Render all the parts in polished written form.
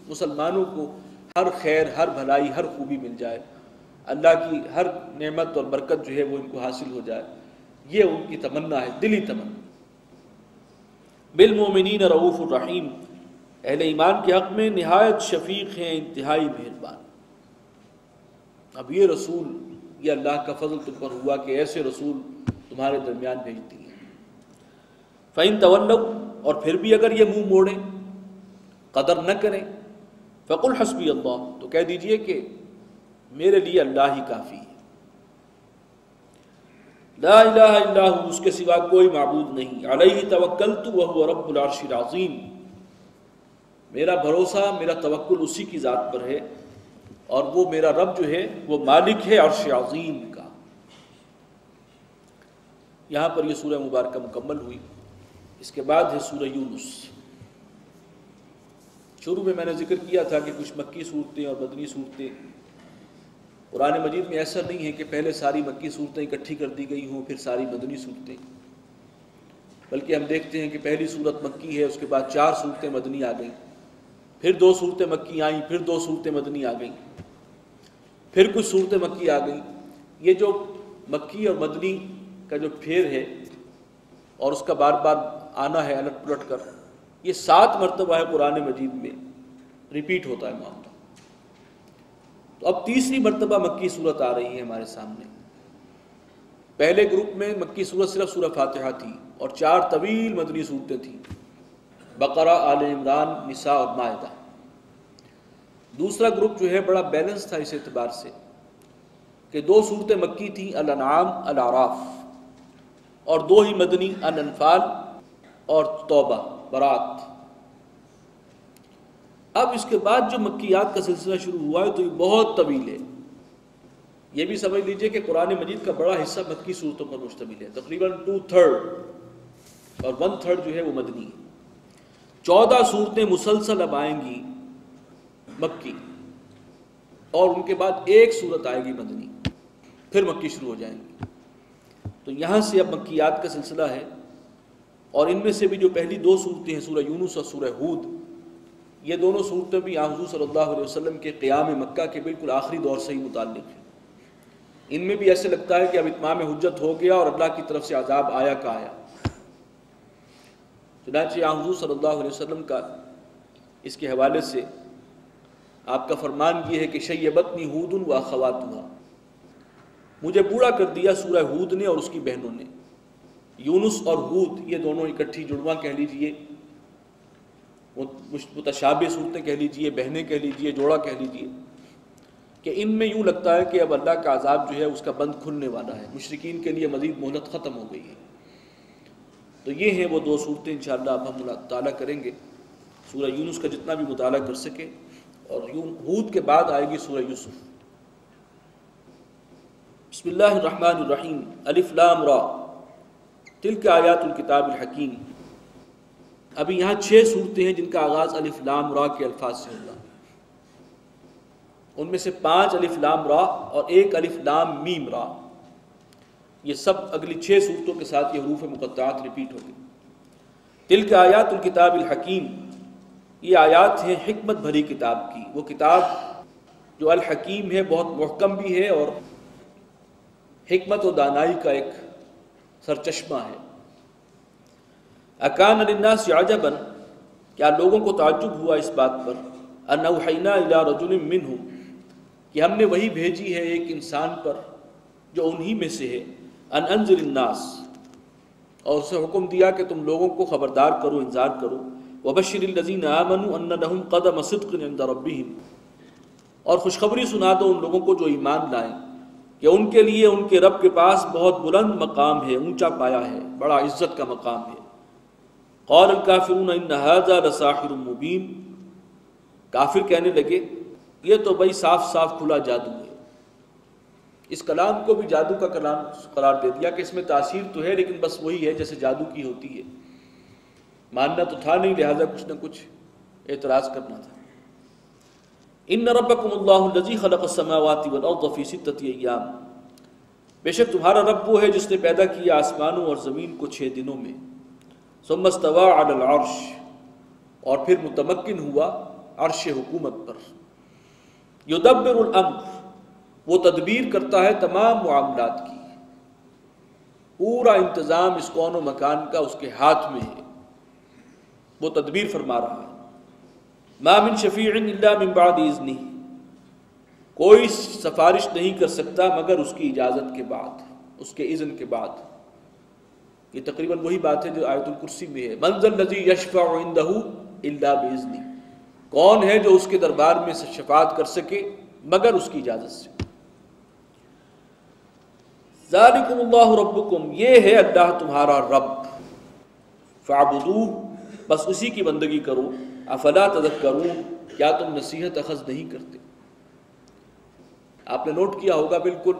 مسلمانوں کو ہر خیر، ہر بھلائی، ہر خوبی مل جائے، اللہ کی ہر نعمت اور برکت جو ہے وہ ان کو حاصل ہو جائے، یہ ان کی تمنا ہے، دلی تمنا۔ بالمؤمنین رؤوف الرحیم، اہل ایمان کے حق میں نہایت شفیق ہیں، انتہائی مہربان۔ اب یہ رسول، یہ اللہ کا فضل تم پر ہوا کہ ایسے رسول تمہارے درمیان بھیج دیے۔ فَإِن تَوَلَّوْا، اور پھر بھی اگر یہ منہ موڑیں، قدر نہ کریں، فَقُلْ حَسْبِيَ اللَّهُ، تو کہہ دیجئے کہ میرے لیے اللہ ہی کافی ہے، لا الہ الا ہو، اس کے سوا کوئی معبود نہیں، علیہ توکلت وہو رب العرش العظیم، میرا بھروسہ، میرا توکل اسی کی ذات پر ہے، اور وہ میرا رب جو ہے وہ مالک ہے عرش عظیم کا۔ یہاں پر یہ سورہ مبارکہ مکمل ہوئی۔ اس کے بعد ہے سورہ یونس۔ شروع میں نے ذکر کیا تھا کہ کچھ مکی صورتیں اور مدنی صورتیں۔ قرآن مجید میں ایسا نہیں ہے کہ پہلے ساری مکی صورتیں اکٹھی کر دی گئی ہوں پھر ساری مدنی صورتیں، بلکہ ہم دیکھتے ہیں کہ پہلی صورت مکی ہے، اس کے بعد 4 صورتیں مدنی آ گئیں، پھر 2 صورتیں مکی آئیں، پھر 2 صورتیں مدنی آ گئیں، پھر کچھ صورتیں مکی آ گئیں۔ یہ جو مکی اور مدنی کا جو پھیر ہے اور اس کا بار بار آنا ہے الٹ پلٹ کر، یہ 7 مرتبہ ہے قرآن مجید میں ریپیٹ ہوتا ہے معاملہ۔ تو اب تیسری مرتبہ مکی صورت آ رہی ہے ہمارے سامنے۔ پہلے گروپ میں مکی صورت صرف سورہ فاتحہ تھی اور 4 طویل مدنی صورتیں تھیں، بقرہ، آل عمران، نساء اور مائدہ۔ دوسرا گروپ جو ہے بڑا بیلنس تھا اس اعتبار سے کہ 2 صورتیں مکی تھیں، الانعام، الاعراف، اور 2 ہی مدنی، الانفال اور توبہ، برات۔ اب اس کے بعد جو مکیات کا سلسلہ شروع ہوا ہے تو یہ بہت طویل ہے۔ یہ بھی سمجھ لیجئے کہ قرآن مجید کا بڑا حصہ مکی صورتوں پر مشتمل ہے، تقریباً 2/3 اور 1/3 جو ہے وہ مدنی ہے۔ 14 صورتیں مسلسل اب آئیں گی مکی، اور ان کے بعد 1 صورت آئے گی مدنی، پھر مکی شروع ہو جائیں گی۔ تو یہاں سے اب مکیات کا سلسلہ ہے، اور ان میں سے بھی جو پہلی 2 صورتیں ہیں سورہ یونس اور سورہ ہود، یہ دونوں صورتیں بھی حضور صلی اللہ علیہ وسلم کے قیام مکہ کے بالکل آخری دور سے ہی متعلق ہیں۔ ان میں بھی ایسے لگتا ہے کہ اب اتمام حجت ہو گیا اور اللہ کی طرف سے عذاب آیا کا آیا۔ چنانچہ حضور صلی اللہ علیہ وسلم کا اس کے حوالے سے آپ کا فرمان یہ ہے کہ شیبتنی ہود و اخواتها، مجھے بوڑھا کر دیا سورہ ہود نے اور اس کی بہنوں نے۔ یونس اور ہود یہ دونوں اکٹھی جڑواں کہہ لیجئے، متشابہ صورتیں کہہ لیجئے، بہنیں کہہ لیجئے، جوڑا کہہ لیجئے، کہ ان میں یوں لگتا ہے کہ اب اللہ کا عذاب جو ہے اس کا بند کھلنے والا ہے، مشرکین کے لیے مزید مہلت ختم ہو گئی ہے۔ تو یہ ہیں وہ 2 صورتیں انشاءاللہ اب ہم مطالعہ کریں گے، سورہ یونس کا جتنا بھی مطالعہ کر سکے، اور ہود کے بعد آئے گی سورہ یوسف۔ بسم اللہ الرحمن الرحیم، الف لام را، تلک آیات الکتاب الحکیم۔ ابھی یہاں 6 صورتیں ہیں جن کا آغاز الف لام را کے الفاظ سے ہوگا۔ ان میں سے 5 الف لام را اور 1 الف لام میم را، یہ سب اگلی 6 صورتوں کے ساتھ یہ حروف مقطعات ریپیٹ ہوگی۔ تلک آیات الکتاب الحکیم، یہ آیات ہیں حکمت بھری کتاب کی، وہ کتاب جو الحکیم ہے، بہت محکم بھی ہے اور حکمت و دانائی کا ایک سرچشمہ ہے۔ اکان للناس عجبا، کیا لوگوں کو تعجب ہوا اس بات پر، ان اوحینا الی رجل منہم، کہ ہم نے وہی بھیجی ہے ایک انسان پر جو انہی میں سے ہے، ان انذر الناس، اور اسے حکم دیا کہ تم لوگوں کو خبردار کرو، انذار کرو، وبشر الذین آمنوا ان لهم قدم صدق عند ربهم، اور خوشخبری سنا دو ان لوگوں کو جو ایمان لائیں کہ ان کے لیے ان کے رب کے پاس بہت بلند مقام ہے، اونچا پایا ہے، بڑا عزت کا مقام ہے۔ قال الکافرون ان ھذا لساحر مبین، کافر کہنے لگے یہ تو بھائی صاف صاف کھلا جادو ہے۔ اس کلام کو بھی جادو کا کلام قرار دے دیا کہ اس میں تاثیر تو ہے لیکن بس وہی ہے جیسے جادو کی ہوتی ہے، ماننا تو تھا نہیں، لہذا کچھ نہ کچھ اعتراض کرنا تھا۔ ان ربکم اللہ الذی خلق السماوات والارض فی 6 ایام، بے شک تمہارا رب وہ ہے جس نے پیدا کیا آسمانوں اور زمین کو 6 دنوں میں، ثم استوى علی العرش، اور پھر متمکن ہوا عرش حکومت پر. یدبر الامر، وہ تدبیر کرتا ہے تمام معاملات کی. پورا انتظام اس کون و مکان کا اس کے ہاتھ میں ہے، وہ تدبیر فرما رہا ہے. ما من شفیع الا من بعد اذنہ، کوئی سفارش نہیں کر سکتا مگر اس کی اجازت کے بعد، اس کے اذن کے بعد. یہ تقریباً وہی بات ہے جو آیت الکرسی میں ہے، من ذا الذی یشفع عندہ الا باذنہ، کون ہے جو اس کے دربار میں شفاعت کر سکے مگر اس کی اجازت سے. ذالکم اللہ ربکم، یہ ہے اللہ تمہارا رب. فاعبدوہ، بس اسی کی بندگی کرو. افلا تذکرون، کیا تم نصیحت اخذ نہیں کرتے؟ آپ نے نوٹ کیا ہوگا بالکل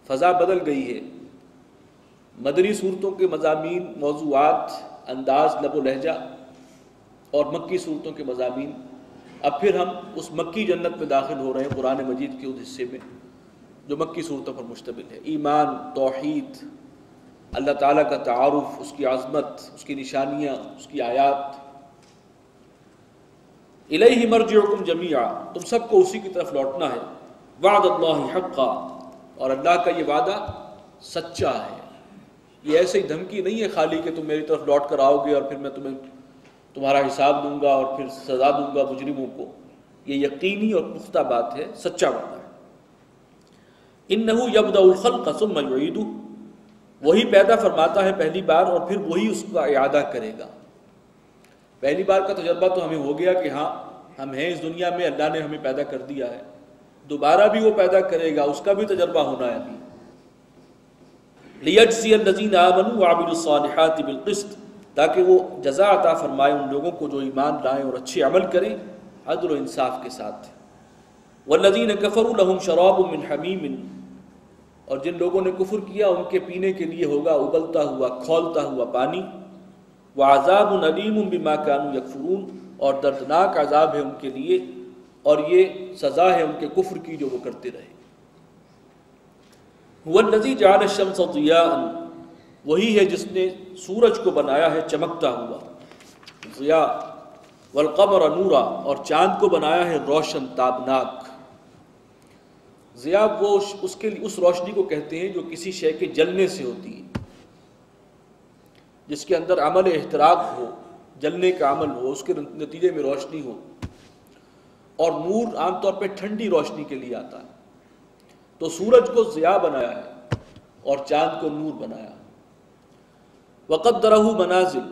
فضا بدل گئی ہے. مدنی صورتوں کے مضامین، موضوعات، انداز، لب و لہجہ، اور مکی صورتوں کے مضامین. اب پھر ہم اس مکی جنت میں داخل ہو رہے ہیں قرآن مجید کے اس حصے میں جو مکی صورتوں پر مشتمل ہے. ایمان، توحید، اللہ تعالیٰ کا تعارف، اس کی عظمت، اس کی نشانیاں، اس کی آیات. الیہ مرجعکم جمیعا، تم سب کو اسی کی طرف لوٹنا ہے. وعد اللہ حقا، اور اللہ کا یہ وعدہ سچا ہے. یہ ایسے ہی دھمکی نہیں ہے خالی کہ تم میری طرف لوٹ کر آؤ گے اور پھر میں تمہارا حساب دوں گا اور پھر سزا دوں گا مجرموں کو. یہ یقینی اور پختہ بات ہے، سچا وعدہ ہے. انہ یبدأ الخلق ثم یعیدہ، وہی پیدا فرماتا ہے پہلی بار اور پھر وہی اس کا اعادہ کرے گا. پہلی بار کا تجربہ تو ہمیں ہو گیا کہ ہاں ہم ہیں اس دنیا میں، اللہ نے ہمیں پیدا کر دیا ہے. دوبارہ بھی وہ پیدا کرے گا، اس کا بھی تجربہ ہونا ہے ابھی. لیجزی الذین آمنوا وعملوا الصالحات بالقسط، تاکہ وہ جزا عطا فرمائے ان لوگوں کو جو ایمان لائیں اور اچھے عمل کریں عدل و انصاف کے ساتھ. والذین کفروا لهم شراب من حمیم، اور جن لوگوں نے کفر کیا ان کے پینے کے لیے ہوگا ابلتا ہوا کھولتا ہوا پانی. وعذاب علیم بما كانوا یکفرون، اور دردناک عذاب ہے ان کے لیے اور یہ سزا ہے ان کے کفر کی جو وہ کرتے رہے. هو الذی جعل الشمس ضیاء، وہی ہے جس نے سورج کو بنایا ہے چمکتا ہوا ضیاء. والقمر نورا، اور چاند کو بنایا ہے روشن تابناک. ضیاء وہ اس روشنی کو کہتے ہیں جو کسی شے کے جلنے سے ہوتی ہے، جس کے اندر عمل احتراق ہو، جلنے کا عمل ہو، اس کے نتیجے میں روشنی ہو. اور نور عام طور پہ ٹھنڈی روشنی کے لیے آتا ہے. تو سورج کو ضیاء بنایا ہے اور چاند کو نور بنایا. وقدرہ منازل،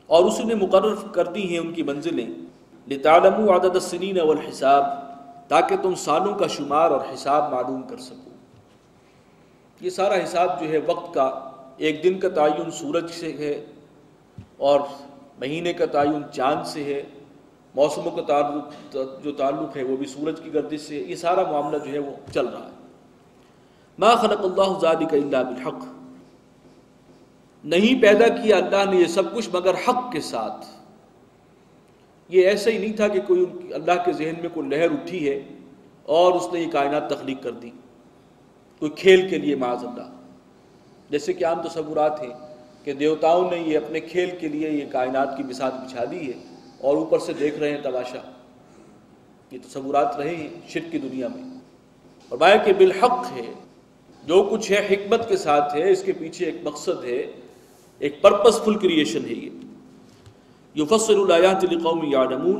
اور اسی نے مقرر کر دی ہیں ان کی منزلیں. لتعلموا عدد السنین والحساب، تاکہ تم سالوں کا شمار اور حساب معلوم کر سکو. یہ سارا حساب جو ہے وقت کا، ایک دن کا تعین سورج سے ہے اور مہینے کا تعین چاند سے ہے، موسموں کا تعلق ہے وہ بھی سورج کی گردش سے. یہ سارا معاملہ جو ہے وہ چل رہا ہے. ما خلق اللہ ذلک الا بالحق، نہیں پیدا کیا اللہ نے یہ سب کچھ مگر حق کے ساتھ. یہ ایسا ہی نہیں تھا کہ کوئی اللہ کے ذہن میں کوئی لہر اٹھی ہے اور اس نے یہ کائنات تخلیق کر دی کوئی کھیل کے لیے معاذ اللہ. جیسے کہ عام تصورات ہیں کہ دیوتاؤں نے یہ اپنے کھیل کے لیے یہ کائنات کی بساط بچھا دی ہے اور اوپر سے دیکھ رہے ہیں تماشا. یہ تصورات رہے ہیں شرک کی دنیا میں. اور بایا کہ بالحق ہے، جو کچھ ہے حکمت کے ساتھ ہے، اس کے پیچھے ایک مقصد ہے، ایک پرپس فل کریشن ہے. یہ یفصل الآیات لقوم یعلمون،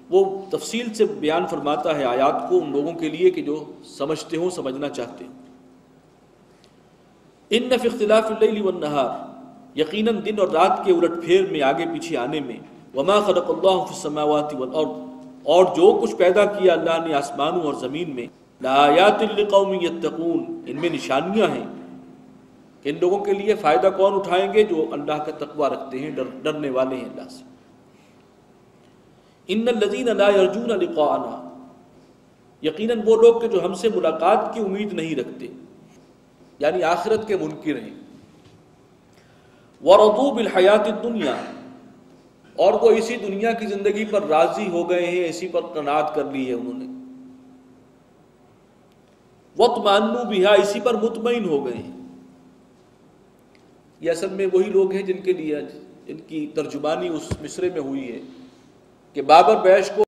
وہ تفصیل سے بیان فرماتا ہے آیات کو ان لوگوں کے لیے کہ جو سمجھتے ہوں، سمجھنا چاہتے ہیں. ان فی اختلاف اللیل والنہار، یقیناً دن اور رات کے الٹ پھیر میں، آگے پیچھے آنے میں. وما خلق اللہ فی السماوات والارض، اور جو کچھ پیدا کیا اللہ نے آسمانوں اور زمین میں. لآیات لقوم یتقون، ان میں نشانیاں ہیں کہ ان لوگوں کے لیے فائدہ کون اٹھائیں گے جو اللہ کا تقوی رکھتے ہیں، ڈرنے والے ہیں اللہ سے. ان الذین لا یرجون لقاءنا، یقیناً وہ لوگ کہ جو ہم سے ملاقات کی امید نہیں رکھتے، یعنی آخرت کے منکر ہیں. ورضوا بالحیات الدنیا، اور وہ اسی دنیا کی زندگی پر راضی ہو گئے ہیں، اسی پر قناعت کر لی ہے انہوں نے. واطمأنوا بہا، اسی پر مطمئن ہو گئے ہیں. یہ اصل میں وہی لوگ ہیں جن کے لیے ان کی ترجمانی اس مصرے میں ہوئی ہے کہ بابر بیش کو